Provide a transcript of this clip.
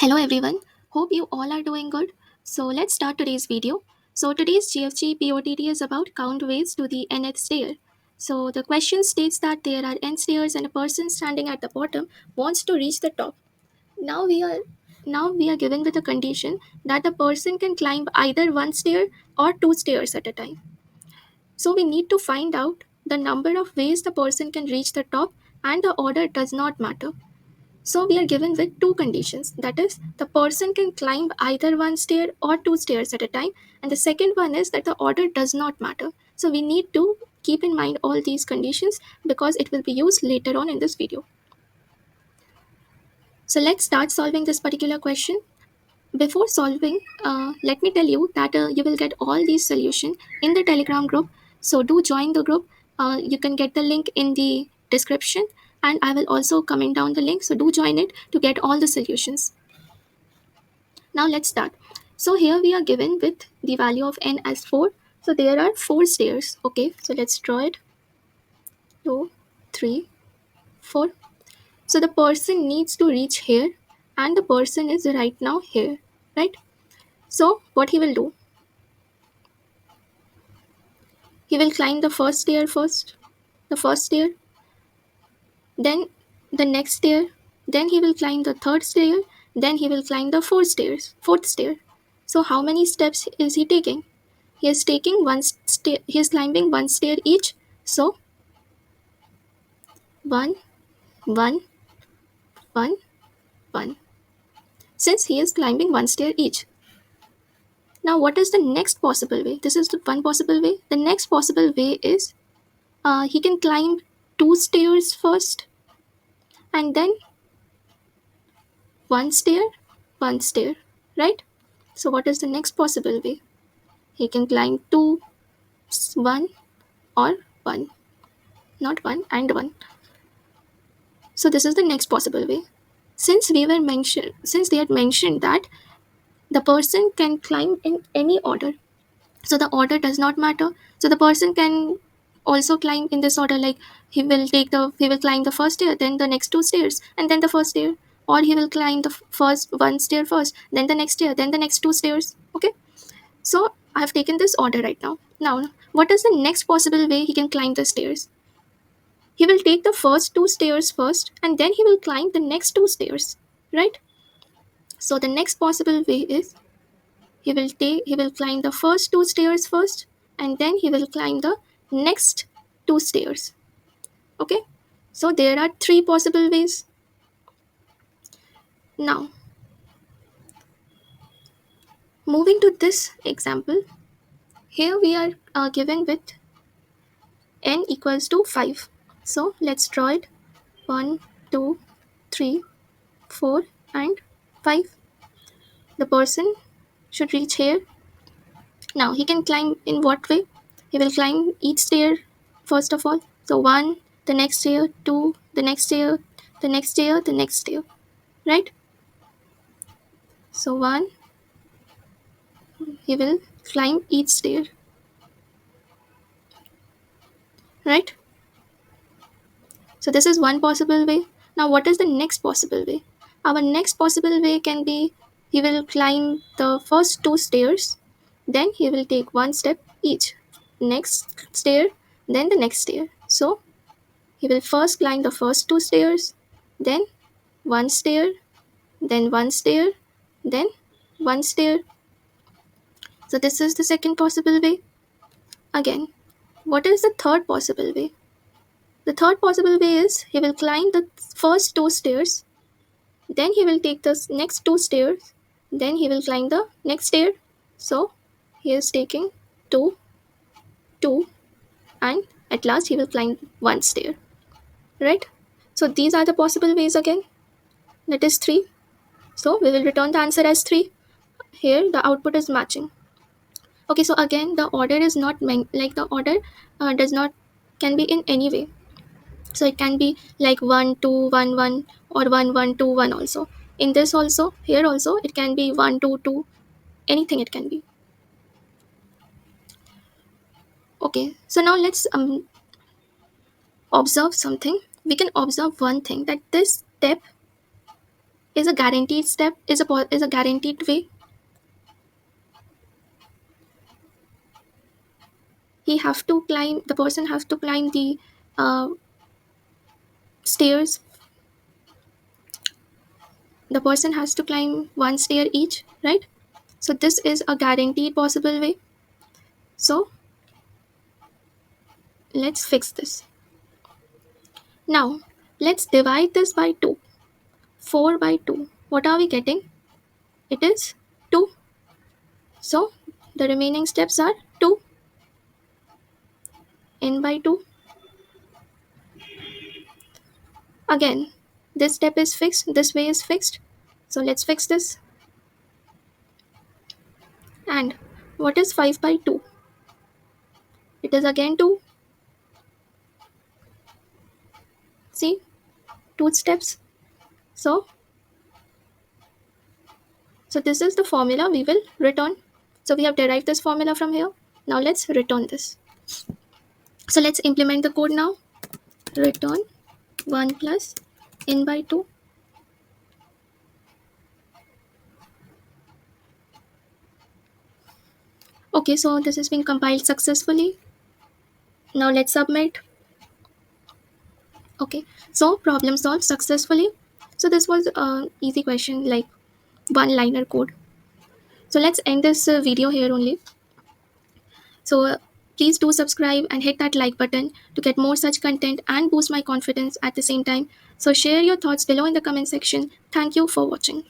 Hello everyone, hope you all are doing good. So let's start today's video. So today's GFG POTD is about count ways to the nth stair. So the question states that there are n stairs and a person standing at the bottom wants to reach the top. Now we are given with a condition that the person can climb either one stair or two stairs at a time. So we need to find out the number of ways the person can reach the top, and the order does not matter. So we are given with two conditions. That is, the person can climb either one stair or two stairs at a time. And the second one is that the order does not matter. So we need to keep in mind all these conditions because it will be used later on in this video. So let's start solving this particular question. Before solving, let me tell you that you will get all these solutions in the Telegram group. So do join the group. You can get the link in the description, and I will also comment down the link. So do join it to get all the solutions. Now let's start. So here we are given with the value of n as 4. So there are 4 stairs. Okay, so let's draw it. 2, 3, 4. So the person needs to reach here, and the person is right now here, right? So what he will do? He will climb the first stair first, the first stair, then the next stair, then he will climb the third stair, then he will climb the fourth stair. So how many steps is he taking? He is taking one stair. He is climbing one stair each. So one, one, one, one. Since he is climbing one stair each. Now, what is the next possible way? This is the one possible way. The next possible way is he can climb two stairs first, and then one stair, right? So, what is the next possible way? He can climb two, one, or one, not one and one. So, this is the next possible way. Since they had mentioned that the person can climb in any order, so the order does not matter. So the person can also climb in this order, like he will climb the first stair, then the next two stairs, and then the first stair, or he will climb the first one stair first, then the next stair, then the next two stairs. Okay, so I have taken this order right now. Now what is the next possible way he can climb the stairs? He will take the first two stairs first, and then he will climb the next two stairs, right? So the next possible way is he will climb the first two stairs first, and then he will climb the next two stairs. Okay, so there are three possible ways. Now moving to this example, here we are given with n equals to 5. So let's draw it. 1, 2, 3, 4, and 5. The person should reach here. Now he can climb in what way? He will climb each stair first of all. So 1, the next stair, 2, the next stair, the next stair, the next stair, right? So 1, he will climb each stair, right? So this is one possible way. Now what is the next possible way? Our next possible way can be he will climb the first two stairs, then he will take one step each. Next stair, then the next stair. So he will first climb the first two stairs, then one stair, then one stair, then one stair. So this is the second possible way. Again, what is the third possible way? The third possible way is he will climb the first two stairs, then he will take the next two stairs, then he will climb the next stair. So he is taking 2, 2, and at last he will climb one stair, right? So these are the possible ways again. That is 3. So we will return the answer as 3. Here the output is matching. Okay, so again the order is not the order does not can be in any way. So it can be like 1 2 1 1 or 1 1 2 1 also. In this also, here also it can be 1 2 2, anything it can be. Okay, so now let's observe something. We can observe one thing, that this step is a guaranteed step, is a guaranteed way. The person has to climb the uh, stairs. The person has to climb one stair each, right? So this is a guaranteed possible way. So let's fix this. Now let's divide this by 2. 4 by 2. What are we getting? It is 2. So the remaining steps are 2. N by 2. Again, this step is fixed, this way is fixed. So let's fix this. And what is 5 by 2? It is again 2. See, 2 steps. So this is the formula we will return. So we have derived this formula from here. Now let's return this. So let's implement the code now. Return 1 plus n by 2. Okay, so this has been compiled successfully. Now let's submit. Okay, so problem solved successfully. So this was a easy question, like one liner code. So let's end this video here only. So please do subscribe and hit that like button to get more such content and boost my confidence at the same time. So share your thoughts below in the comment section. Thank you for watching.